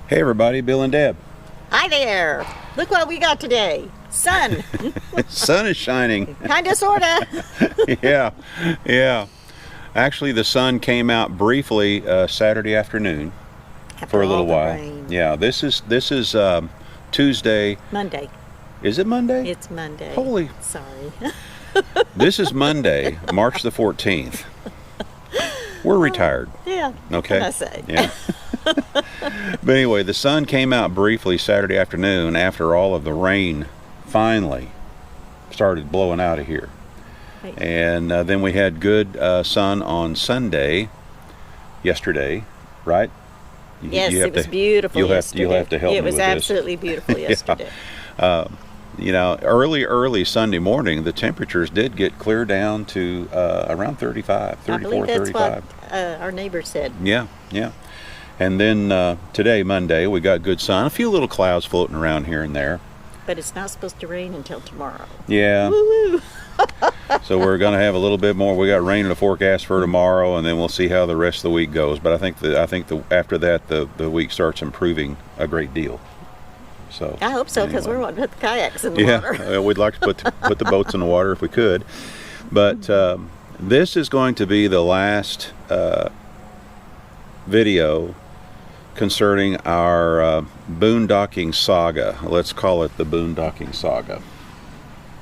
Hey everybody, Bill and Deb. Hi there. Look what we got today. Sun. Sun is shining. Kinda, sorta. Yeah. Actually, the sun came out briefly Saturday afternoon for a little while. Rain. Yeah, this is Tuesday. Monday. Is it Monday? It's Monday. Holy. Sorry. This is Monday, March the 14th. We're retired. Yeah. Okay. What can I say? Yeah. But anyway, the sun came out briefly Saturday afternoon after all of the rain finally started blowing out of here. Right. And then we had good sun on Sunday, yesterday, right? Yes, it was beautiful yesterday. You'll have to help me with this. It was absolutely beautiful yesterday. You know, early Sunday morning, the temperatures did get clear down to around 35, 34, I believe that's 35. what our neighbor said. Yeah. And then today, Monday, we got good sun. A few little clouds floating around here and there. But it's not supposed to rain until tomorrow. Yeah. Woo-woo. So we're going to have a little bit more. We got rain in the forecast for tomorrow, and then we'll see how the rest of the week goes. But I think after that, the week starts improving a great deal. So I hope so, because anyway. we're wanting to put the kayaks in the water. Yeah, we'd like to put the boats in the water if we could. But this is going to be the last video concerning our boondocking saga. Let's call it the boondocking saga.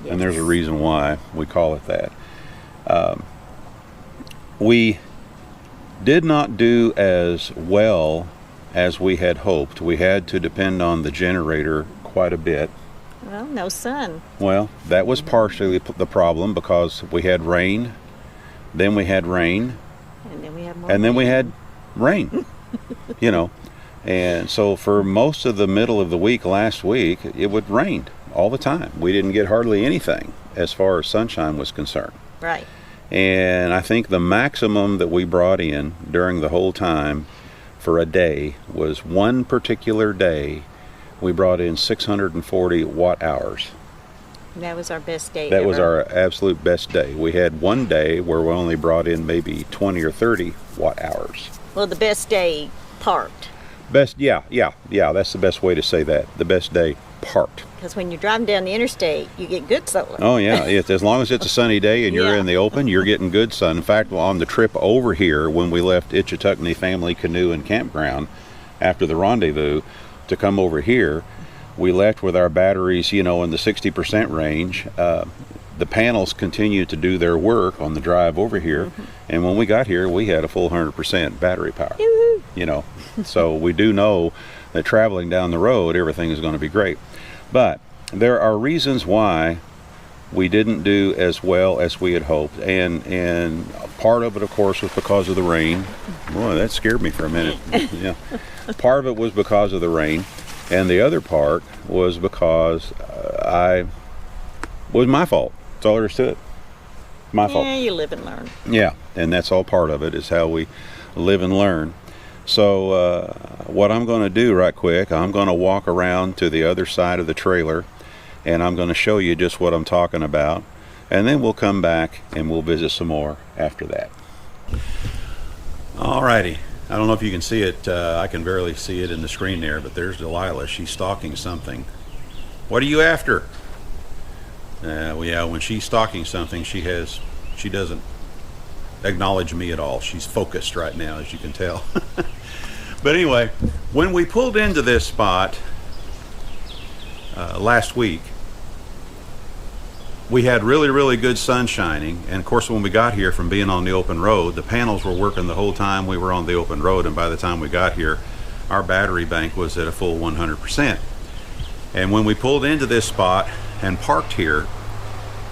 Yes. And there's a reason why we call it that. We did not do as well as we had hoped. We had to depend on the generator quite a bit. Well, no sun. Well, that was partially the problem because we had rain, then we had rain, And then we had more and then we rain. had rain. You know, and so for most of the middle of the week last week, it would rain all the time. We didn't get hardly anything as far as sunshine was concerned. Right. And I think the maximum that we brought in during the whole time for a day was one particular day we brought in 640 watt hours. And that was our best day That ever. was our absolute best day. We had one day where we only brought in maybe 20 or 30 watt hours. Well, the best day parked. Yeah, that's the best way to say that. The best day parked. Because when you're driving down the interstate, you get good solar. Oh yeah, as long as it's a sunny day and you're Yeah. in the open, you're getting good sun. In fact, on the trip over here, when we left Itchituckney Family Canoe and Campground after the rendezvous to come over here, we left with our batteries, in the 60% range. The panels continued to do their work on the drive over here, and when we got here, we had a full 100% battery power. Yoo-hoo. So we do know that traveling down the road, everything is going to be great. But there are reasons why we didn't do as well as we had hoped, and part of it, of course, was because of the rain. Boy, that scared me for a minute. Yeah, part of it was because of the rain, and the other part was because was my fault. That's all there is to it. My fault. Yeah, you live and learn. Yeah, and that's all part of it, is how we live and learn. So what I'm going to do right quick, I'm going to walk around to the other side of the trailer, and I'm going to show you just what I'm talking about, and then we'll come back and we'll visit some more after that. Alrighty, I don't know if you can see it. I can barely see it in the screen there, but there's Delilah. She's stalking something. What are you after? Well, yeah, when she's stalking something, she doesn't acknowledge me at all. She's focused right now, as you can tell. But anyway, when we pulled into this spot last week, we had really good sun shining, and of course when we got here from being on the open road, the panels were working the whole time we were on the open road, and by the time we got here, our battery bank was at a full 100%. And when we pulled into this spot and parked here,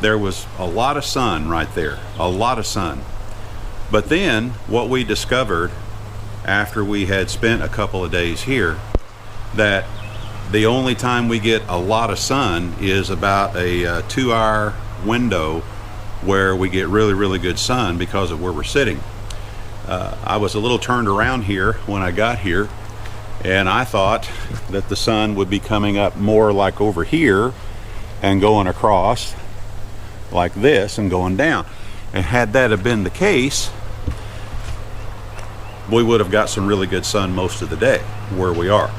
there was a lot of sun right there, a lot of sun. But then what we discovered after we had spent a couple of days here, that the only time we get a lot of sun is about a 2-hour window where we get really good sun because of where we're sitting. I was a little turned around here when I got here, and I thought that the sun would be coming up more like over here and going across like this and going down. And had that have been the case, we would have got some really good sun most of the day where we are.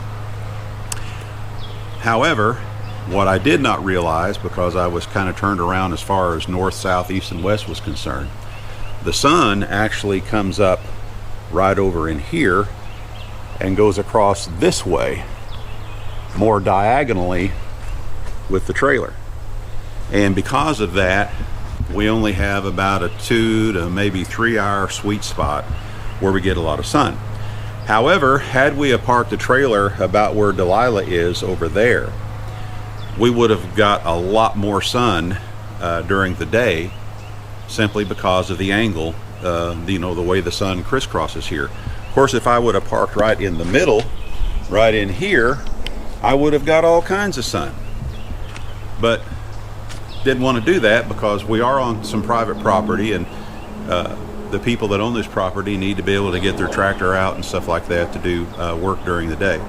However, what I did not realize, because I was kind of turned around as far as north, south, east, and west was concerned, the sun actually comes up right over in here and goes across this way, more diagonally with the trailer. And because of that, we only have about a 2 to maybe 3 hour sweet spot where we get a lot of sun. However, had we parked the trailer about where Delilah is over there, we would have got a lot more sun during the day, simply because of the angle, the way the sun crisscrosses here. Of course, if I would have parked right in the middle, right in here, I would have got all kinds of sun. But didn't want to do that because we are on some private property, and the people that own this property need to be able to get their tractor out and stuff like that to do work during the day.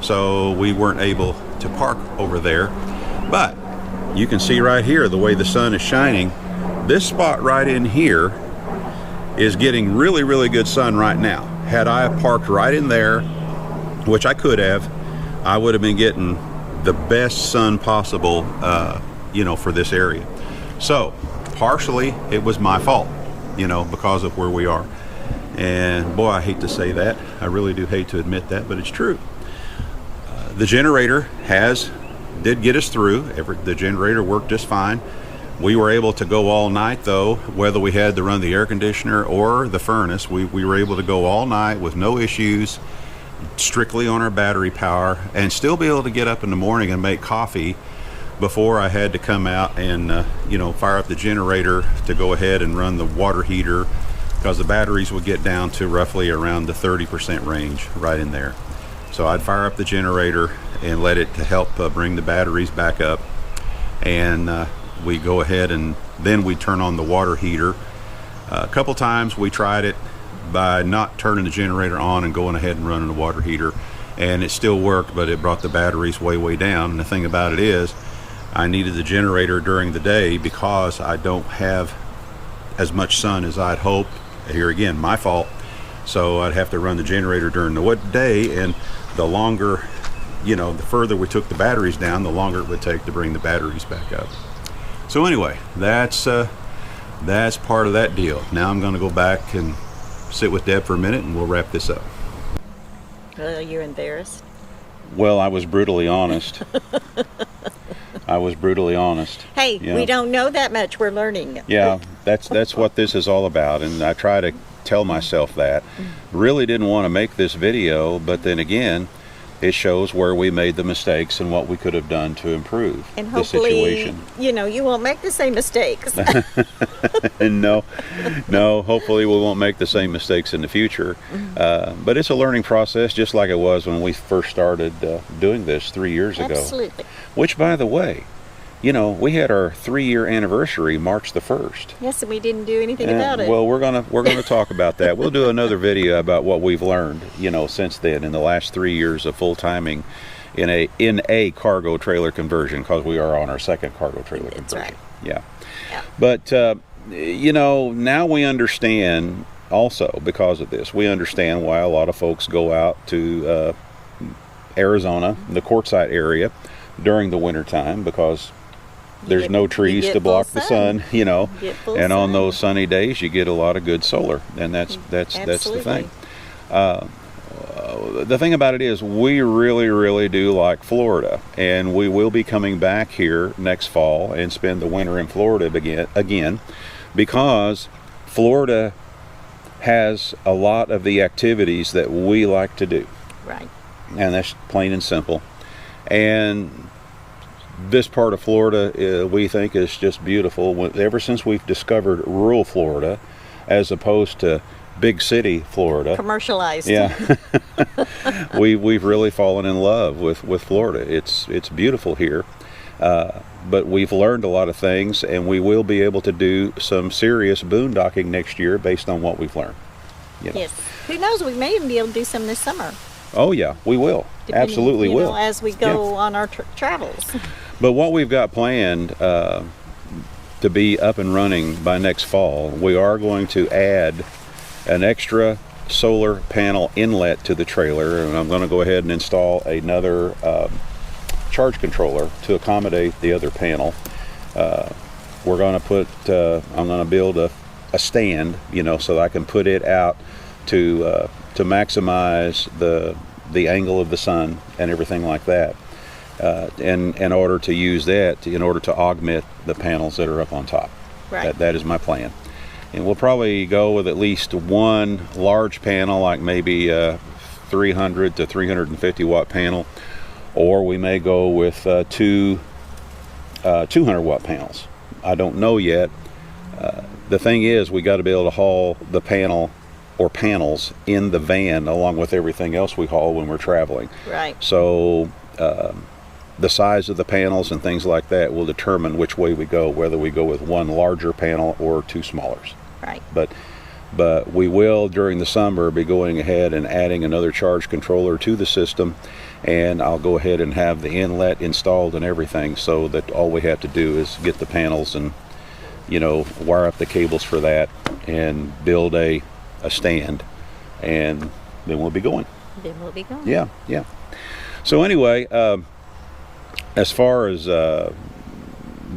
So we weren't able to park over there. But you can see right here the way the sun is shining. This spot right in here is getting really, really good sun right now. Had I parked right in there, which I could have, I would have been getting the best sun possible, for this area. So partially it was my fault, because of where we are. And boy, I hate to say that. I really do hate to admit that, but it's true. The generator did get us through. The generator worked just fine. We were able to go all night, though, whether we had to run the air conditioner or the furnace. We were able to go all night with no issues, strictly on our battery power, and still be able to get up in the morning and make coffee before I had to come out and fire up the generator to go ahead and run the water heater, because the batteries would get down to roughly around the 30% range right in there. So I'd fire up the generator and let it to help bring the batteries back up, and we go ahead and then we turn on the water heater. A couple times we tried it by not turning the generator on and going ahead and running the water heater, and it still worked, but it brought the batteries way down. And the thing about it is, I needed the generator during the day because I don't have as much sun as I'd hoped. Here again, my fault. So I'd have to run the generator during the day, and the longer, the further we took the batteries down, the longer it would take to bring the batteries back up. So anyway, that's part of that deal. Now I'm going to go back and sit with Deb for a minute, and we'll wrap this up. Are you embarrassed? Well, I was brutally honest. Hey, we don't know that much. We're learning. Yeah, that's what this is all about, and I try to tell myself that. Really didn't want to make this video, but then again, it shows where we made the mistakes and what we could have done to improve and the situation. You won't make the same mistakes. No, hopefully we won't make the same mistakes in the future. But it's a learning process, just like it was when we first started doing this 3 years ago. Absolutely. Which, by the way, we had our 3-year anniversary March the 1st. Yes, and we didn't do anything about it. Well, we're gonna talk about that. We'll do another video about what we've learned, since then, in the last 3 years of full timing in a cargo trailer conversion, because we are on our second cargo trailer conversion. That's right. Yeah. But now we understand also, because of this, we understand why a lot of folks go out to Arizona, the quartzsite area, during the winter time, because there's no trees to block the sun, and on those sunny days you get a lot of good solar, and that's the thing. The thing about it is, we really do like Florida, and we will be coming back here next fall and spend the winter in Florida again, because Florida has a lot of the activities that we like to do. Right. And that's plain and simple. And this part of Florida, we think, is just beautiful. Ever since we've discovered rural Florida, as opposed to big city Florida, commercialized. Yeah, we've really fallen in love with Florida. It's beautiful here, but we've learned a lot of things, and we will be able to do some serious boondocking next year based on what we've learned. Yes. Who knows? We may even be able to do some this summer. Oh yeah, we will. Absolutely will. As we go on our travels. But what we've got planned to be up and running by next fall, we are going to add an extra solar panel inlet to the trailer, and I'm going to go ahead and install another charge controller to accommodate the other panel. We're going to put, I'm going to build a stand, so that I can put it out to maximize the angle of the sun and everything like that. In order to use that, in order to augment the panels that are up on top. Right. That is my plan. And we'll probably go with at least one large panel, like maybe a 300 to 350 watt panel, or we may go with two 200 watt panels. I don't know yet. The thing is, we got to be able to haul the panel or panels in the van along with everything else we haul when we're traveling. Right. So the size of the panels and things like that will determine which way we go, whether we go with one larger panel or two smallers. Right. But we will, during the summer, be going ahead and adding another charge controller to the system, and I'll go ahead and have the inlet installed and everything, so that all we have to do is get the panels and wire up the cables for that and build a stand, and then we'll be going. Yeah. So anyway, as far as the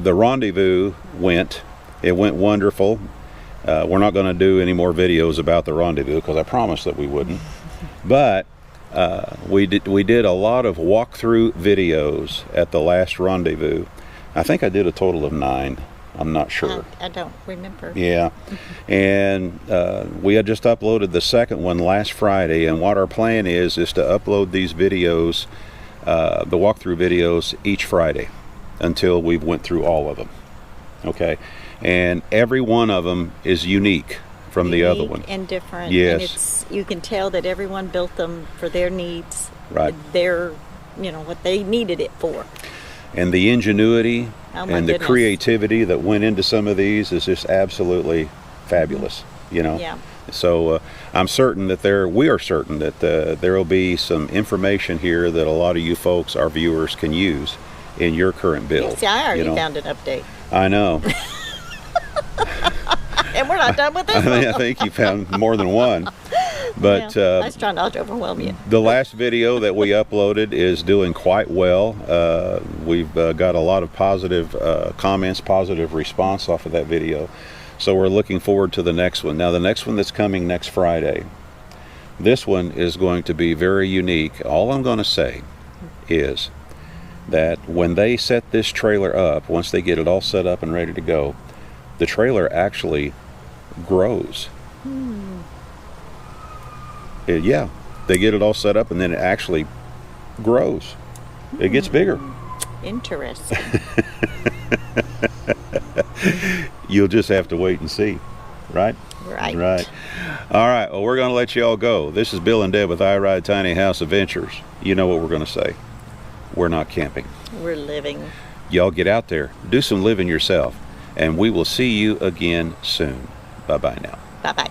rendezvous went, it went wonderful. We're not going to do any more videos about the rendezvous because I promised that we wouldn't. But we did a lot of walkthrough videos at the last rendezvous. I think I did a total of 9. I'm not sure. I don't remember. Yeah. And we had just uploaded the second one last Friday, and what our plan is to upload these videos, the walkthrough videos, each Friday until we've went through all of them. Okay. And every one of them is unique from the other one. And different. Yes. And you can tell that everyone built them for their needs. Right. Their, what they needed it for. And the ingenuity and the creativity that went into some of these is just absolutely fabulous, Yeah. So I'm certain that we are certain that there will be some information here that a lot of you folks, our viewers, can use in your current build. See, I already found an update. I know. And we're not done with this one. I think you found more than one. But I was trying not to overwhelm you. The last video that we uploaded is doing quite well. We've got a lot of positive comments, positive response off of that video. So we're looking forward to the next one. Now the next one that's coming next Friday, this one is going to be very unique. All I'm going to say is that when they set this trailer up, once they get it all set up and ready to go, the trailer actually grows. Yeah, they get it all set up and then it actually grows. It gets bigger. Interesting. You'll just have to wait and see, right? Right. All right, well, we're going to let you all go. This is Bill and Deb with I Ride Tiny House Adventures. You know what we're going to say. We're not camping. We're living. Y'all get out there, do some living yourself, and we will see you again soon. Bye-bye now. Bye-bye.